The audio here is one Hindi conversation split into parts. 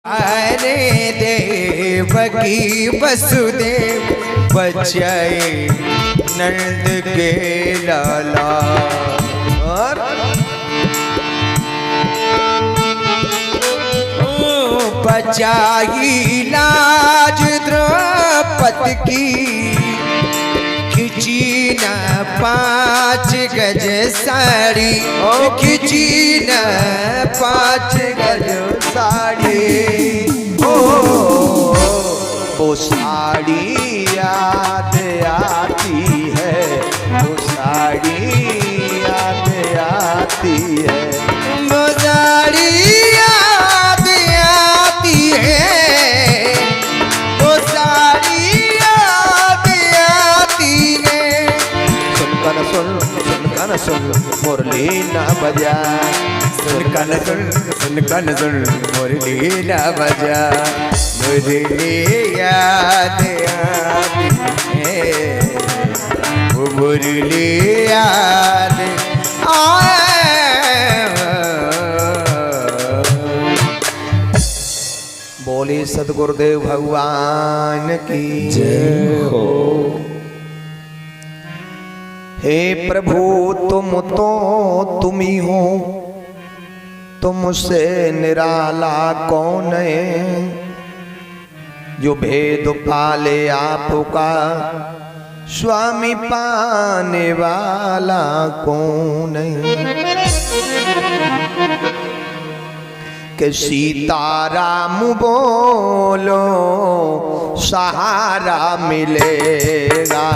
अरे देवकी वसुदेव बचाए नंद के लाला। और बचाई लाज द्रौपदी की, खिंची न 5 गज साड़ी, खिंची न 5 गज साड़ी। वो साड़ी याद आती है, वो साड़ी याद आती है, वो साड़ी याद आती है, वो साड़ी याद आती है। सुन सुन मुरली ना बजा, सुन कन सुन मुरली ना बजा, मुरली याद आती है, वो मुरली याद बोले सतगुरुदेव भगवान की जय हो। हे प्रभु तुम तो तुम ही हो, तुमसे निराला कौन है, जो भेद पाले आपका स्वामी पाने वाला कौन है। कि सीताराम बोलो सहारा मिलेगा,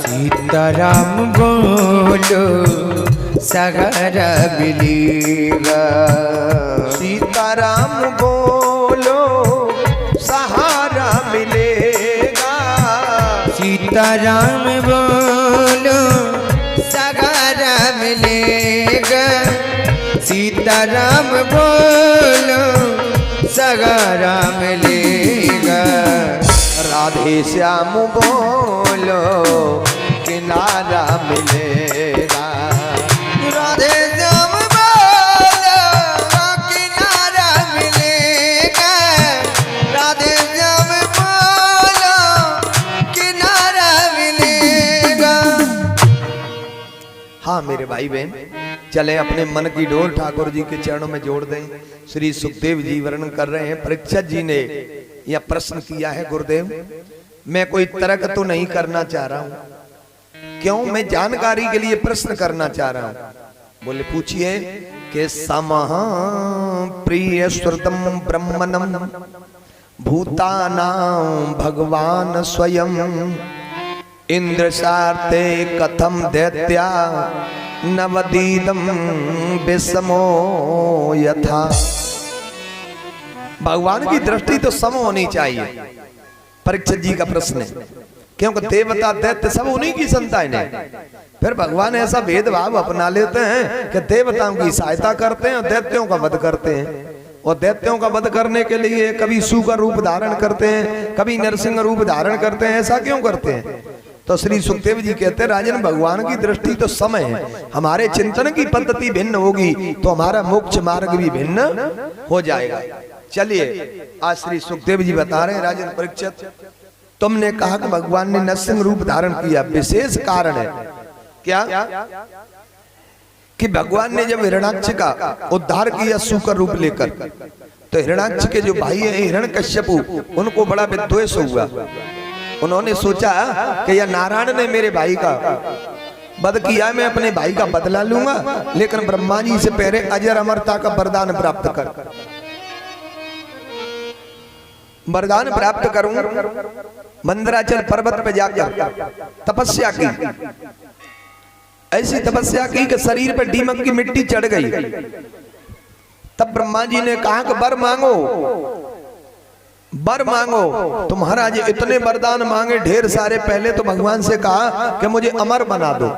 सीताराम बोलो सहारा मिलेगा, सीताराम बोलो सहारा मिलेगा, सीताराम बोलो सहारा मिलेगा, सीताराम बोलो सहारा मिलेगा, राधे श्याम बोलो किनारा मिलेगा, राधे श्याम बोलो किनारा मिलेगा, राधे श्याम बोलो किनारा मिलेगा। हाँ मेरे भाई बहन, चले अपने मन की डोर ठाकुर जी के चरणों में जोड़ दें। श्री सुखदेव जी वर्णन कर रहे हैं, परीक्षित जी ने यह प्रश्न किया है, गुरुदेव मैं कोई तर्क तो नहीं करना चाह रहा हूं, क्यों मैं जानकारी के लिए प्रश्न करना चाह रहा हूं। बोले पूछिए कि समः प्रिय श्रुतम ब्रह्मणम भूतानां भगवान स्वयं, इंद्र सार्थे कथम दैत्या नवदीदम विषमो यथा। भगवान की दृष्टि तो सम होनी चाहिए, परीक्षित जी का प्रश्न है, क्योंकि देवता दैत्य सब उन्हीं की संतान है। फिर भगवान ऐसा भेदभाव अपना लेते हैं कि देवताओं की सहायता करते हैं और दैत्यों का वध करते हैं, और दैत्यों का वध करने के लिए कभी सूर का रूप धारण करते हैं, कभी नरसिंह रूप धारण करते हैं। ऐसा क्यों करते हैं? तो श्री सुखदेव जी कहते हैं, राजन भगवान की दृष्टि तो समय है, हमारे चिंतन की पद्धति भिन्न होगी तो हमारा मोक्ष मार्ग भी भिन्न हो जाएगा। चलिए आज श्री सुखदेव जी बता रहे हैं, राजन परीक्षित तुमने कहा कि भगवान ने नरसिंह रूप धारण किया, विशेष कारण है क्या कि भगवान ने जब हिरण्याक्ष का उद्धार किया सूकर रूप लेकर, तो हिरण्याक्ष के जो भाई है हिरण्यकश्यपु, उनको बड़ा विद्वेष हुआ। उन्होंने सोचा कि यह नारायण ने मेरे भाई का वध किया, मैं अपने भाई का बदला लूंगा, लेकिन ब्रह्मा जी से पहले अजर अमरता का वरदान प्राप्त कर, वरदान प्राप्त करूंगा। मंदराचल पर्वत पे जाकर तपस्या की, ऐसी तपस्या की कि शरीर पर दीमक की मिट्टी चढ़ गई। तब ब्रह्मा जी ने कहा कि वर मांगो, वर मांगो। तो महाराज इतने वरदान मांगे ढेर सारे, पहले तो भगवान से कहा कि मुझे अमर बना दो।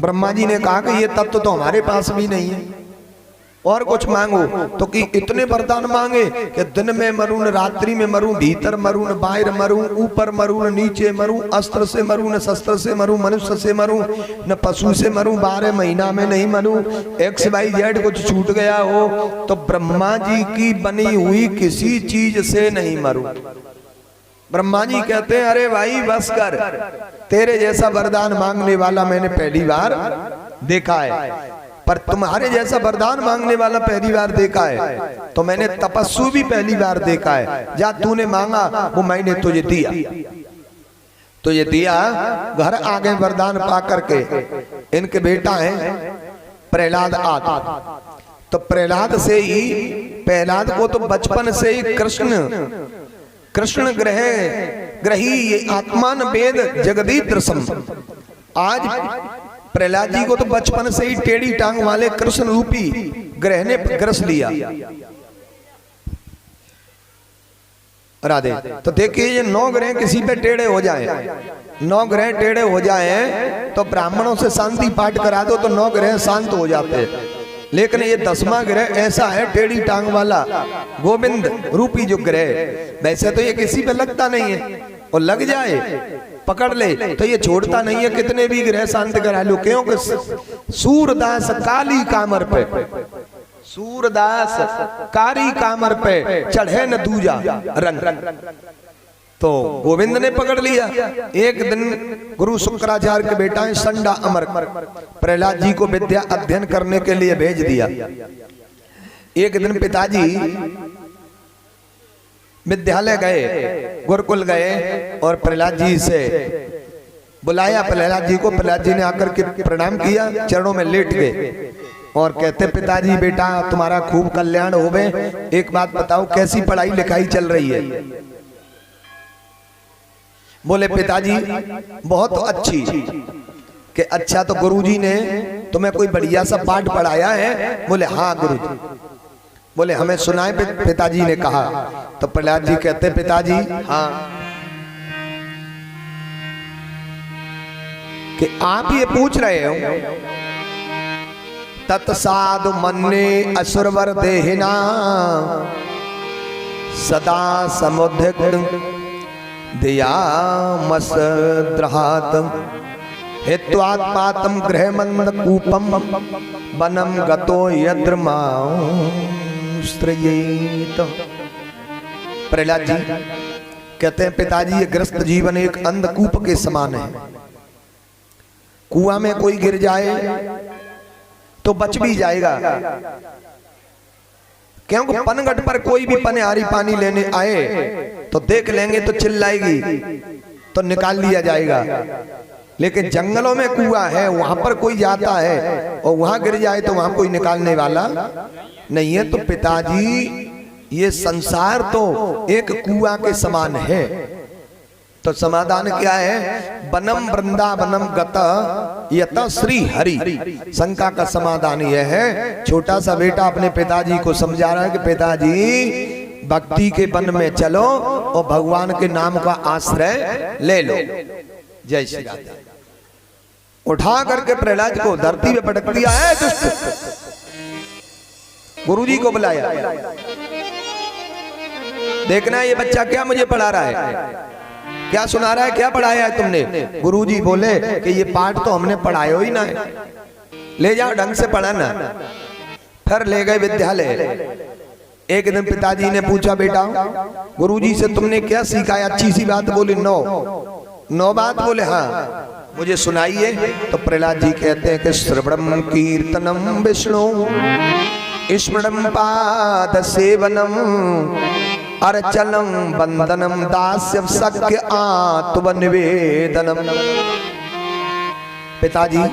ब्रह्मा जी ने कहा कि ये तत्व तो हमारे पास भी नहीं है, और कुछ मांगो तो कि इतने वरदान मांगे कि दिन में मरूं, रात्रि में मरूं, भीतर मरूं, बाहर मरूं, ऊपर मरूं, नीचे मरूं, अस्त्र से मरूं, न शस्त्र से मरूं, मनुष्य से मरूं, न पशु से मरूं, 12 महीना में नहीं मरूं, XYZ कुछ छूट गया हो तो ब्रह्मा जी की बनी हुई किसी चीज से नहीं मरूं। ब्रह्मा जी कहते हैं अरे भाई बस कर, तेरे जैसा वरदान मांगने वाला मैंने पहली बार देखा है, पर तुम्हारे जैसा वरदान मांगने वाला पहली बार देखा है, तो मैंने तपस्वी भी पहली बार देखा है। जा तूने मांगा वो मैंने तुझे दिया, तुझे दिया। घर आ गए वरदान पा करके। इनके बेटा है प्रहलाद आदि, तो प्रहलाद से ही, प्रहलाद को तो बचपन से ही कृष्ण ग्रही ये आत्मान वेद जगदीत्र सम। आज प्रहलाद जी को तो बचपन से ही टेढ़ी टांग वाले कृष्ण रूपी ग्रह ने ग्रस लिया। राधे। तो देखिए ये 9 ग्रह किसी पे टेढ़े हो जाए, 9 ग्रह टेढ़े हो जाए तो ब्राह्मणों से शांति पाठ करा दो तो 9 ग्रह शांत हो जाते हैं। लेकिन ये 10वां ग्रह ऐसा है टेढ़ी टांग वाला गोविंद रूपी जो ग्रह, वैसे तो ये किसी पे लगता नहीं है, और लग जाए पकड़ ले तो ये छोड़ता नहीं है, कितने भी ग्रह शांत करा लो। क्योंकि सूरदास काली कामर पे, सूरदास कारी कामर पे चढ़े न दूजा रंग, तो गोविंद ने पकड़ लिया। एक दिन गुरु शुक्राचार्य के बेटा है संडा अमर प्रहलाद जी को विद्या अध्ययन करने के लिए भेज दिया। एक दिन पिताजी विद्यालय गए, गुरुकुल गए और प्रहलाद जी से बुलाया प्रहलाद जी को। प्रहलाद जी ने आकर के प्रणाम किया, चरणों में लेट गए और कहते पिताजी बेटा तुम्हारा खूब कल्याण होवे, एक बात बताओ कैसी पढ़ाई लिखाई चल रही है? बोले पिताजी बहुत अच्छी। कि अच्छा तो गुरुजी ने तुम्हें कोई बढ़िया सा पाठ पढ़ाया है? बोले हाँ गुरुजी। बोले हमें सुनाए पिताजी ने कहा। तो प्रहलाद जी कहते पिताजी हाँ, कि आप ये पूछ रहे हो तत्साधु मन्ने असुरवर देहिना सदा समुद्र दियामसद्रहात हेत्वात्मातम गृहमंद कूपम वनम गतो यद्रमाश्रयेत। प्रहलाद जी कहते हैं पिताजी ये ग्रस्त जीवन एक अंधकूप के समान है। कुआं में कोई गिर जाए तो बच भी जाएगा, क्योंकि पनघट पर कोई भी पनहारी पानी लेने आए तो देख लेंगे तो चिल्लाएगी तो निकाल लिया जाएगा। लेकिन जंगलों में कुआं है, वहां पर कोई जाता है और वहां गिर जाए तो वहां कोई निकालने वाला नहीं है। तो पिताजी ये संसार तो एक कुआं के समान है। तो समाधान क्या है? वनम वृंदावनम गत यत श्री हरि। शंका का समाधान यह है, छोटा सा बेटा अपने पिताजी को समझा रहा है कि पिताजी भक्ति के वन में चलो और भगवान के नाम का आश्रय ले लो। जय श्री राम। उठा करके प्रहलाद को धरती पे पटक दिया है दुष्ट। गुरुजी को बुलाया, देखना है ये बच्चा क्या मुझे पढ़ा रहा है, क्या सुना रहा है, क्या पढ़ाया है तुमने? गुरुजी बोले कि ये पाठ तो हमने पढ़ाया ही ना है, ले जाओ ढंग से पढ़ाना। फिर ले गए विद्यालय। एक दिन पिताजी ने पूछा बेटा गुरुजी से तुमने क्या सीखा है? अच्छी सी बात बोली। 9 बात बोले हाँ मुझे सुनाइए। तो प्रहलाद जी कहते हैं कि श्रवणम कीर्तनम विष्णु स्मरणम पाद सेवनम अर्चनम बंदनम दास्यम सख्य आत्मनिवेदनम। पिताजी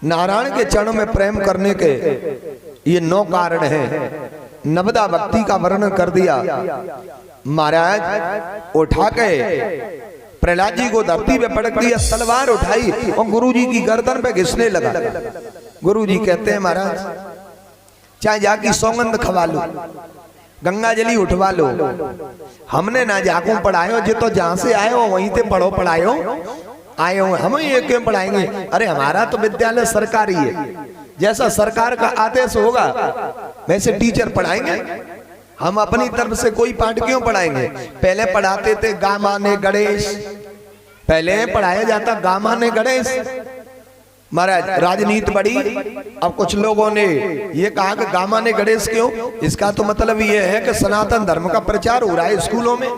नारायण के चरणों में प्रेम करने के ये 9 कारण हैं। नवदा भक्ति का वर्णन कर दिया। महाराज उठा के प्रहलाद जी को धरती पे पटक दिया, तलवार उठाई और गुरुजी की गर्दन पे घिसने लगा। गुरुजी कहते हैं महाराज चाहे जाकी सौगंध खवा लो, गंगा जली उठवा लो, हमने ना जाको पढ़ायो, जो तो जहां से आए हो वहीं से पढ़ो पढ़ायो आए हो, हम ये क्यों पढ़ाएंगे? अरे हमारा तो विद्यालय सरकारी है, जैसा सरकार का आदेश होगा वैसे टीचर पढ़ाएंगे। हम अपनी तरफ से कोई पाठ क्यों पढ़ाएंगे? पहले पढ़ाते थे गामाने गणेश, पहले पढ़ाया जाता गामाने गणेश। महाराज राजनीति बढ़ी, अब कुछ लोगों ने ये कहा कि गामाने गणेश क्यों? इसका तो मतलब ये है कि सनातन धर्म का प्रचार हो रहा है स्कूलों में,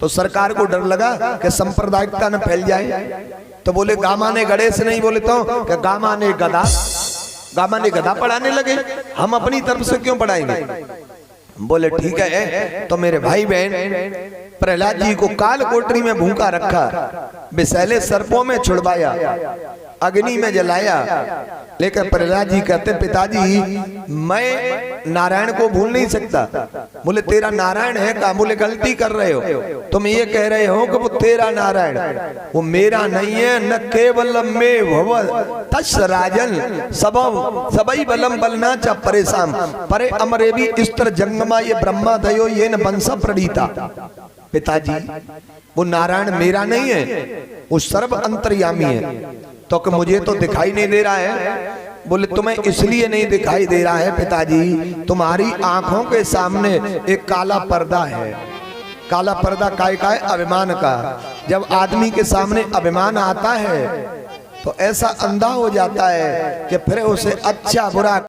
तो सरकार को डर लगा कि सांप्रदायिकता न फैल जाए, तो बोले गामाने गणेश नहीं, बोले तो कि गामाने गधा, गामाने गधा पढ़ाने लगे। हम अपनी तरफ से क्यों पढ़ाएंगे? बोले ठीक है। तो मेरे भाई बहन, प्रहलाद जी को काल कोठरी में भूखा रखा, विषैले सर्पों में छुड़वाया, अग्नि में जलाया, लेकिन प्रहलाद जी कहते पिताजी मैं नारायण को भूल नहीं सकता। बोले तेरा नारायण है का? बोले गलती कर रहे हो, तुम ये कह रहे हो कि वो तेरा नारायण, वो मेरा नहीं है। न केवल में भव तस् राजन सबई बलम बलना च परेशान परे अमरे भी स्त्र जंगमा ये ब्रह्मा दयो ये न बंसा प्रणीता। पिताजी वो नारायण मेरा नहीं है, वो सर्व अंतर्यामी है, तो कि मुझे तो दिखाई नहीं दे रहा है। बोले तुम्हें इसलिए नहीं दिखाई दे रहा है पिताजी, तुम्हारी आंखों के सामने एक काला पर्दा है। काला पर्दा काय का है? अभिमान का। जब आदमी के सामने अभिमान आता है तो ऐसा अंधा हो जाता है कि फिर उसे अच्छा बुरा